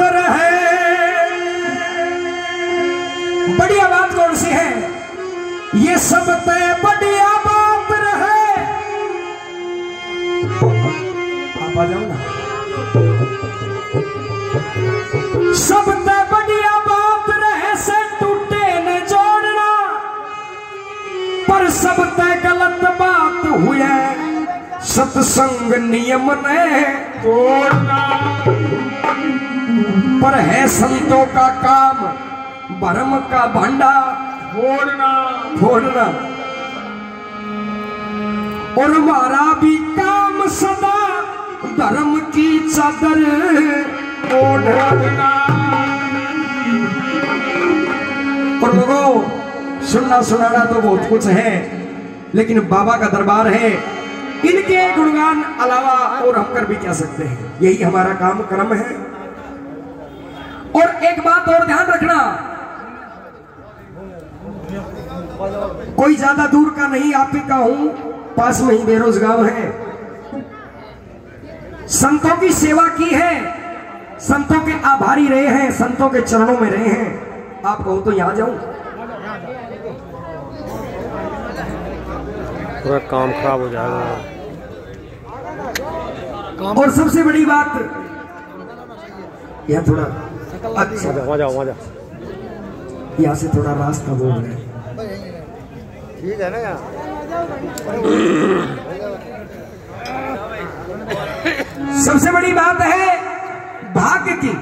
रहे। बढ़िया बात कौन सी है? ये सब तय बढ़िया बात रहे। आप आ जाओ ना। सब तय बढ़िया बात रहे से टूटे न जोड़ना, पर सब तय गलत बात हुए सत्संग नियम ने तोड़ना। पर है संतों का काम भरम का भंडा फोड़ना, और हमारा भी काम सदा धर्म की चादर ओढ़ना। और लोगों, सुनना सुनाना तो बहुत कुछ है, लेकिन बाबा का दरबार है, इनके गुणगान अलावा और हम कर भी क्या सकते हैं? यही हमारा काम कर्म है। और एक बात और ध्यान रखना, कोई ज्यादा दूर का नहीं, आप ही का हूं, पास में ही बेरोजगार है। संतों की सेवा की है, संतों के आभारी रहे हैं, संतों के चरणों में रहे हैं। आप कहो तो यहां जाऊं? पूरा काम खराब हो जाएगा। और सबसे बड़ी बात, यह थोड़ा अच्छा, वहाँ जाओ यहाँ से थोड़ा रास्ता बोल रहे हैं, ठीक है ना यार। सबसे बड़ी बात है भाग्य की।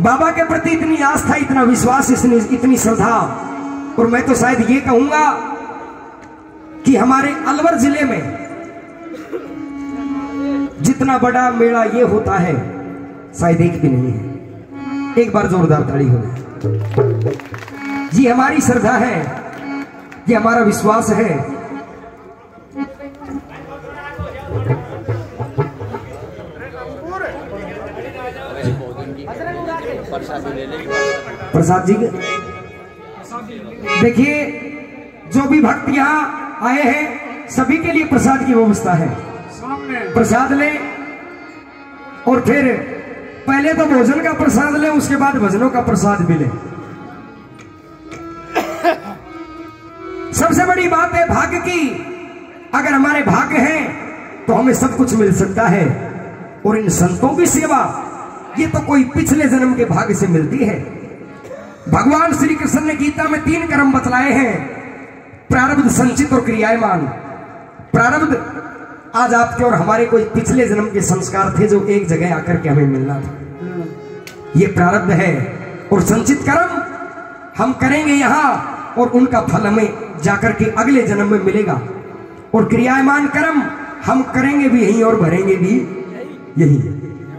बाबा के प्रति इतनी आस्था, इतना विश्वास, इतनी श्रद्धा, और मैं तो शायद ये कहूंगा कि हमारे अलवर जिले में जितना बड़ा मेला ये होता है शायद एक भी नहीं है। एक बार जोरदार ताली हो जाए। ये हमारी श्रद्धा है, ये हमारा विश्वास है। प्रसाद जी, देखिए जो भी भक्त यहाँ आए हैं सभी के लिए प्रसाद की व्यवस्था है। प्रसाद लें और फिर पहले तो भोजन का प्रसाद लें, उसके बाद भजनों का प्रसाद भी लें। सबसे बड़ी बात है भाग्य की। अगर हमारे भाग्य हैं तो हमें सब कुछ मिल सकता है। और इन संतों की सेवा ये तो कोई पिछले जन्म के भाग्य से मिलती है। भगवान श्री कृष्ण ने गीता में 3 कर्म बतलाए हैं, प्रारब्ध, संचित और क्रियायमान। प्रारब्ध आज आपके और हमारे कोई पिछले जन्म के संस्कार थे जो एक जगह आकर के हमें मिलना था, ये प्रारब्ध है। और संचित कर्म हम करेंगे यहाँ और उनका फल हमें जाकर के अगले जन्म में मिलेगा। और क्रियायमान कर्म हम करेंगे भी यही और भरेंगे भी यही।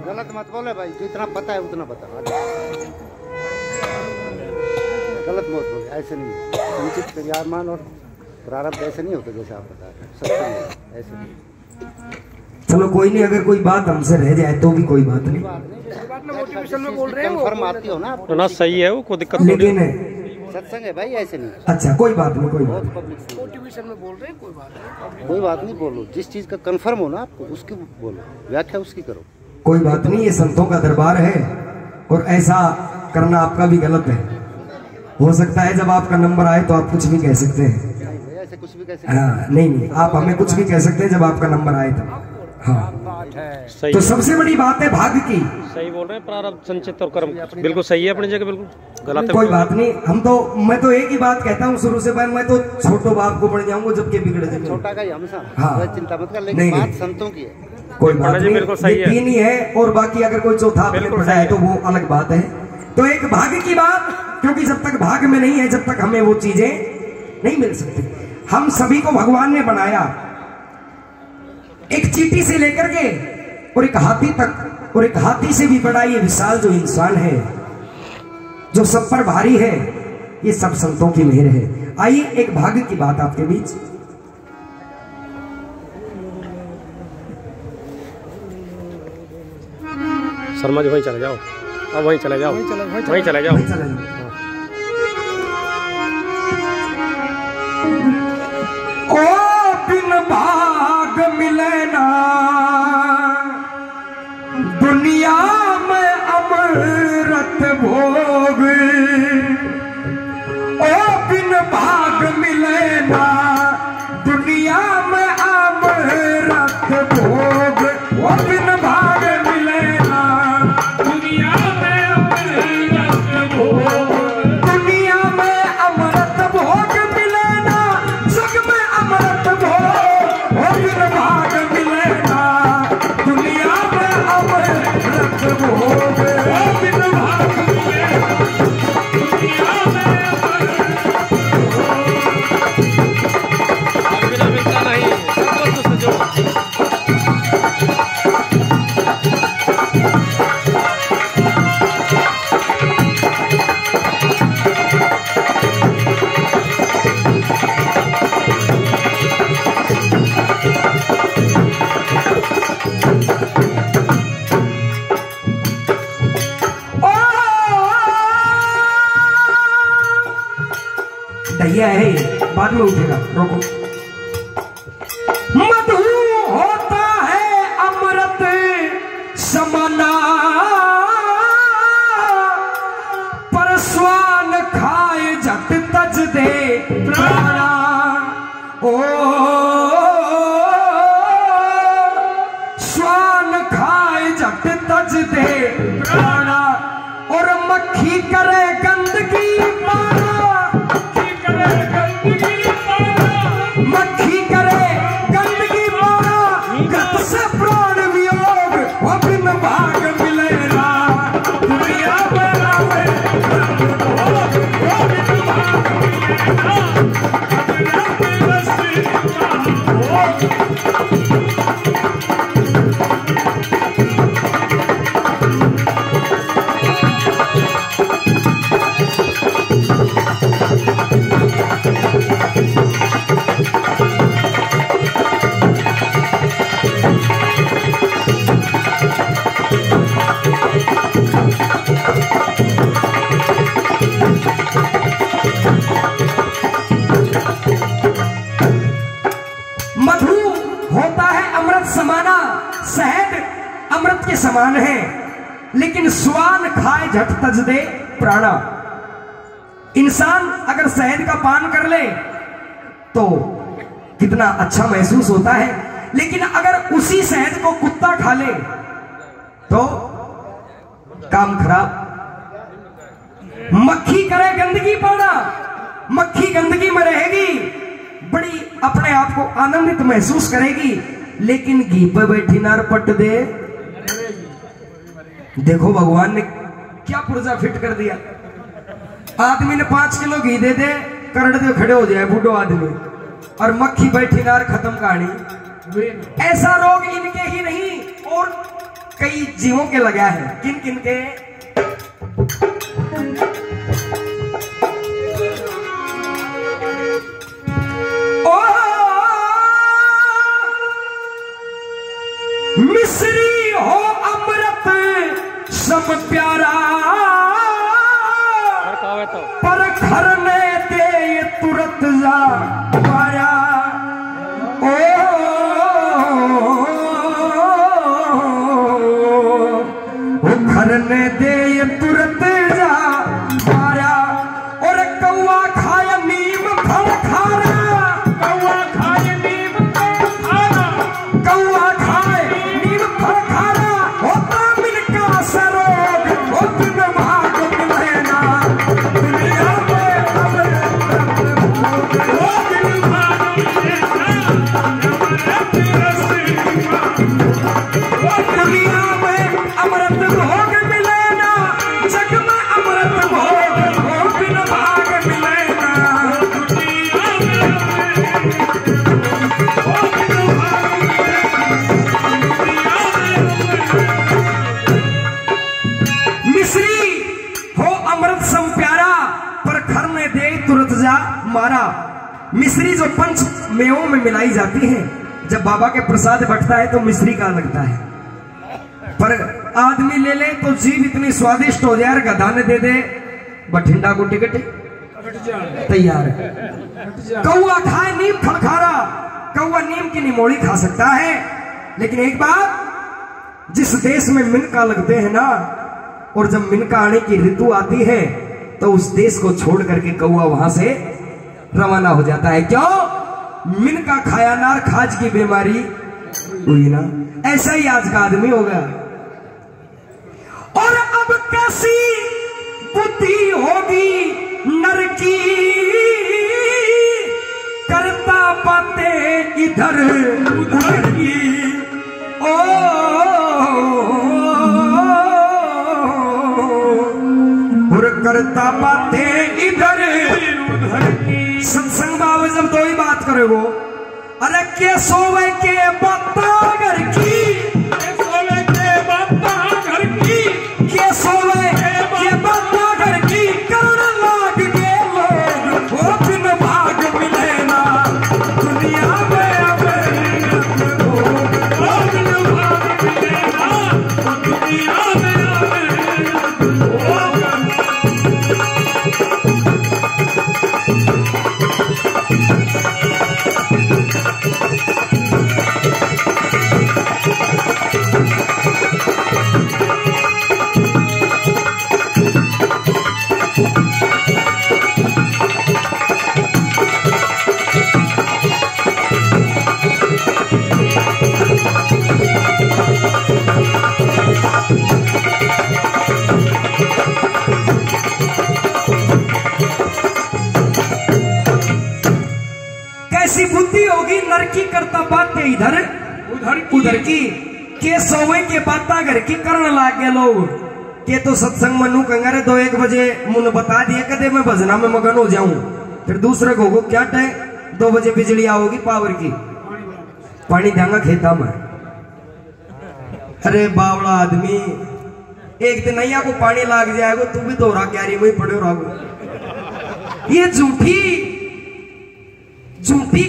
गलत मत बोले भाई, जितना पता है उतना बता। गलत मत बोले, ऐसे नहीं। संचित क्रियायमान और प्रारब्ध ऐसे नहीं होते जैसे आप बता रहे हैं, ऐसे नहीं। चलो कोई नहीं, अगर कोई बात हमसे रह जाए तो भी कोई बात नहीं। मोटिवेशन में बोल रहे हैं, कंफर्म आती हो ना आप तो ना, सही है वो, कोई दिक्कत नहीं। लेकिन सत्संग है भाई, ऐसे नहीं। अच्छा कोई बात नहीं, कोई बात मोटिवेशन में बोल रहे हैं, कोई बात नहीं। बोलो जिस चीज का कंफर्म हो ना आपको उसकी बोलो, व्याख्या उसकी करो। कोई बात नहीं। ये संतों का दरबार है और ऐसा करना आपका भी गलत है। हो सकता है जब आपका नंबर आए तो आप कुछ भी कह सकते हैं। ऐसे कुछ भी कह सकते हैं। हाँ नहीं, आप हमें कुछ भी कह सकते हैं जब आपका नंबर आए तो। हाँ सही। तो सबसे बड़ी बात है भाग्य की। सही बोल रहे हैं, प्रारब्ध, संचित और कर्म बिल्कुल सही है अपनी जगह, बिल्कुल गलत है कोई बात नहीं। मैं तो एक ही बात कहता हूँ शुरू से, मैं तो छोटो बाप को बढ़ जाऊंगा जबकि बिगड़ जाए। छोटा का ही हमेशा। हाँ चिंता मत कर, लेकिन बात संतों की है। कोई बात नहीं, बिल्कुल सही है। 3 ही है और बाकी अगर कोई चौथा आपने पढ़ा है तो वो अलग बात है। तो एक भाग्य की बात, क्योंकि जब तक भाग्य में नहीं है जब तक हमें वो चीजें नहीं मिल सकती। हम सभी को भगवान ने बनाया, एक चींटी से लेकर के और एक हाथी तक, और एक हाथी से भी बड़ा ये विशाल जो इंसान है, जो सब पर भारी है, ये सब संतों की मेहर है। आइए एक भाग्य की बात आपके बीच। शर्मा जी वहीं चले जाओ, अब वहीं चले जाओ, वहीं चले जाओ। ओ बिन भाग मिले ढैया है, बाद में उठेगा, रोको। मधु होता है अमृत समाना, पर स्वान खाए झट तज दे प्राणा। ओ स्वान खाए झट तज दे प्राणा, और मक्खी करे गंदगी पारा, मक्खी करे गंदगी मारा, गत से प्राण वियोग अभिन्न भाग मिलेगा। दुनिया में आवे समाना, शहद अमृत के समान है, लेकिन स्वान खाए झट तज दे प्राणा। इंसान अगर शहद का पान कर ले तो कितना अच्छा महसूस होता है, लेकिन अगर उसी शहद को कुत्ता खा ले तो काम खराब। मक्खी करे गंदगी पाना, मक्खी गंदगी में रहेगी, बड़ी अपने आप को आनंदित महसूस करेगी, लेकिन घी पे बैठी नार पट दे। देखो भगवान ने क्या पुर्जा फिट कर दिया। आदमी ने 5 किलो घी दे दे, करड़ दे खड़े हो जाए बूढ़ो आदमी, और मक्खी बैठी नार खत्म कहानी। ऐसा रोग इनके ही नहीं और कई जीवों के लगा है। किन किन के? मिश्री हो अमृत सब प्यारा, पर खरने दे तुरंत जा पाया। ओ खरने दे तुरंत जा पाया, और कौआ खाया नीम फल खारा, कौआ खाए नीम फल खारा, कौआ खाए नीम फल खारा, होता मिलका सरोग बिन भाग मिलेना। दुनिया में दुनिया में अमृत भोग मिलेना, जग में अमृत भोग बिन भाग मिलेना। मिश्री हो अमृत सम प्यारा, पर खरने दे तुरंत जा मारा। मिश्री जो पंच मेवों में मिलाई जाती है, जब बाबा के प्रसाद बटता है तो मिश्री का लगता है, पर आदमी ले ले तो जीभ इतनी स्वादिष्ट हो जाए, गधा ने दे दे बठिंडा को टिकट तैयार। कौआ खाए नीम खड़खारा, कौआ नीम की निमोड़ी खा सकता है, लेकिन एक बात, जिस देश में मिनका लगते हैं ना, और जब मिनका आने की ऋतु आती है तो उस देश को छोड़ करके कौआ वहां से रवाना हो जाता है। क्यों? मिनका खाया नार खाज की बीमारी हुई ना। ऐसा ही आज का आदमी होगा। और अब कैसी बुद्धि होगी नर की, करता बातें इधर उधर की। और करता बातें इधर उधर की। सत्संग बाबा जब तो ही बात करेगो, अरे के सोवे के बात बातें इधर उधर की के सोवे के बाता घर की करण लाग गए लोग के तो सत्संग मनु कंगारे 2-1 बजे मुन बता दिए कदे मैं भजना में मगन हो जाऊं। फिर दूसरे को क्या टाइम 2 बजे बिजली आओगी पावर की पानी देंगा खेता में। अरे बावड़ा आदमी एक दिन नैया को पानी लाग जाएगा तू भी दोहरा क्यारी में पड़े रहो। ये झूठी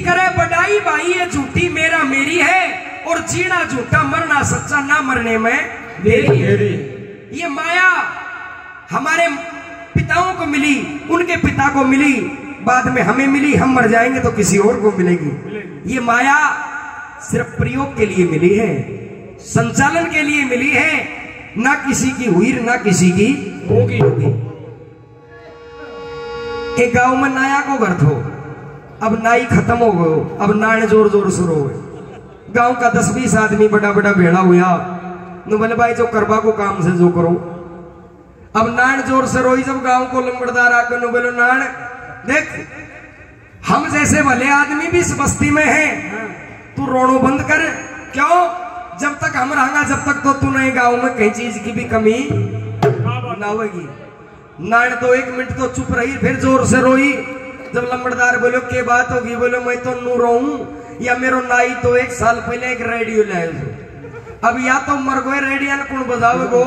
करे बड़ाई भाई ये झूठी मेरा मेरी है और जीना झूठा मरना सच्चा ना मरने में देरी। ये माया हमारे पिताओं को मिली उनके पिता को मिली बाद में हमें मिली हम मर जाएंगे तो किसी और को मिलेगी। ये माया सिर्फ प्रयोग के लिए मिली है संचालन के लिए मिली है ना किसी की हुई ना किसी की होगी। एक गांव में नाया को घर थो अब नाई खत्म हो गयो अब नान जोर जोर शुरू हो गए। गांव का 10-20 आदमी बड़ा बड़ा भेड़ा हुआ नु बोले भाई जो करवा को काम से जो करो। अब नान जोर से रोई जब गांव को लंबड़दार आकर नु बोलो नान देख हम जैसे भले आदमी भी इस बस्ती में हैं तू रोनो बंद कर। क्यों जब तक हम रहेंगे जब तक तो तू नहीं गांव में कहीं चीज की भी कमी ना होगी। नान तो 1 मिनट तो चुप रही फिर जोर से रोई। जब लंबड़दार बोलो के बात होगी बोलो मैं तो नू रोऊं या मेरो नाई तो 1 साल पहले एक रेडियो लाए अब या तो मर गए रेडियो ने कौन बजाओ गो।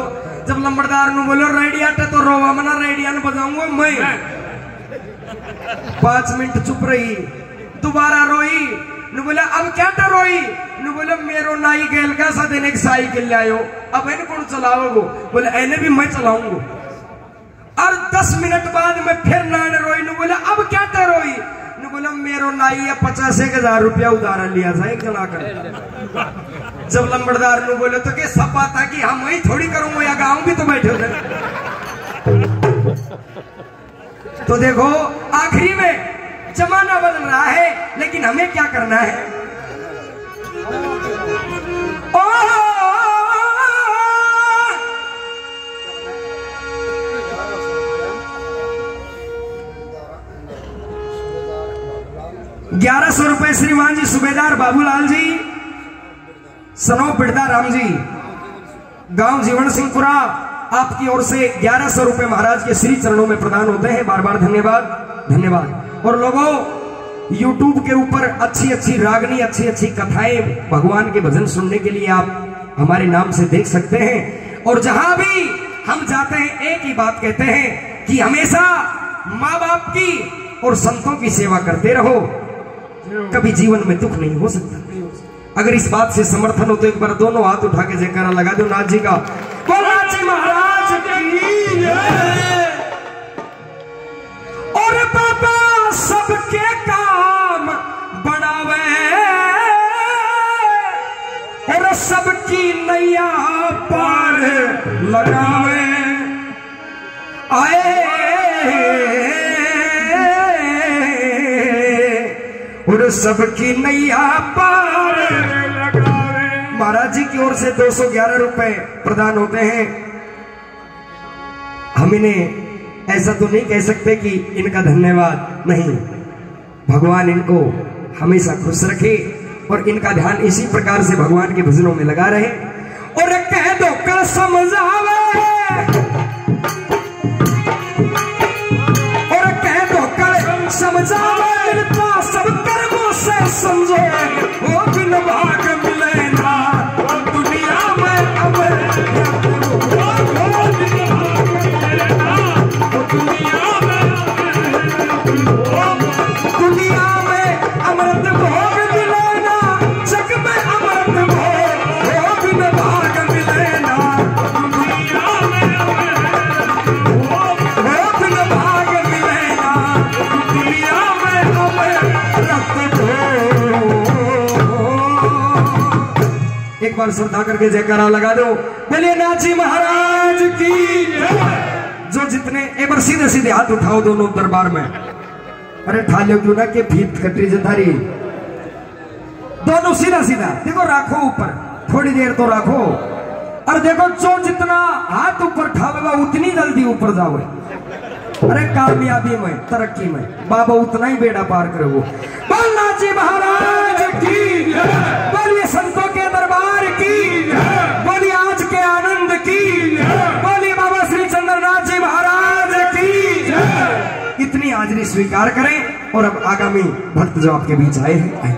जब लंबड़दार नु बोलो रेडियो तो रोवा मना रेडियो ने बजाऊंगा मैं। 5 मिनट चुप रही दोबारा रोई नु बोला अब क्या रोई नु बोला मेरो नाई गेल का सा दिन एक साइकिल लायो अब इन कौन चलाओगो बोले एने भी मैं चलाऊंगा। और 10 मिनट बाद में फिर नान रोई नु बोला अब क्या रोई नु बोला मेरो नाई 50,000 रुपया उधार लिया था एक जना कर। जब लंबड़दार नु बोले तो के सब बात है कि हम वही थोड़ी करूंगा या गांव भी तो बैठे थे। तो देखो आखिरी में जमाना बदल रहा है लेकिन हमें क्या करना है। ओ 1100 रुपए श्रीमान जी सूबेदार बाबूलाल जी सनो बिरदा राम जी गांव जीवन सिंहपुरा आपकी ओर से 1100 रुपए महाराज के श्री चरणों में प्रदान होते हैं। बार बार धन्यवाद धन्यवाद। और लोगों YouTube के ऊपर अच्छी अच्छी रागनी अच्छी अच्छी कथाएं भगवान के भजन सुनने के लिए आप हमारे नाम से देख सकते हैं। और जहां भी हम जाते हैं एक ही बात कहते हैं कि हमेशा माँ बाप की और संतों की सेवा करते रहो कभी जीवन में दुख नहीं हो सकता। अगर इस बात से समर्थन हो तो एक बार दोनों हाथ उठा के जयकारा लगा दो नाथ जी का। नाथ जी महाराज की जय। और बाबा सबके काम बनावे और सबकी नैया पार लगावे आए और सबकी नैया पार लगावे। महाराज जी की ओर से 211 रुपए प्रदान होते हैं। हम इन्हें ऐसा तो नहीं कह सकते कि इनका धन्यवाद नहीं, भगवान इनको हमेशा खुश रखे और इनका ध्यान इसी प्रकार से भगवान के भजनों में लगा रहे। और कह दो कर समझावे और कह दो कर समझावे सब कर्मों से समझो वो बिन भाग मिले ना दुनिया में अब दुनिया में अमृत भोग मिले ना जग में अमृत भोग वो बिन भाग मिले ना दुनिया में वो बिन भाग मिले ना दुनिया में एक बार श्रद्धा करके जयकारा लगा दो। बोलिए नाथ जी महाराज की। जो जितने एक बार सीधे सीधे हाथ उठाओ दोनों दरबार में। अरे ठाले क्यों ना के भीत खटरी जतारी दोनों सीधा सीधा देखो राखो ऊपर थोड़ी देर तो राखो। और देखो जो जितना हाथ ऊपर ठावेगा उतनी जल्दी ऊपर जाओगे। अरे कामयाबी में तरक्की में बाबा उतना ही बेड़ा पार करोगे। बोल नाथ जी महाराज की। स्वीकार करें। और अब आगामी भक्त जो आपके बीच आए हैं,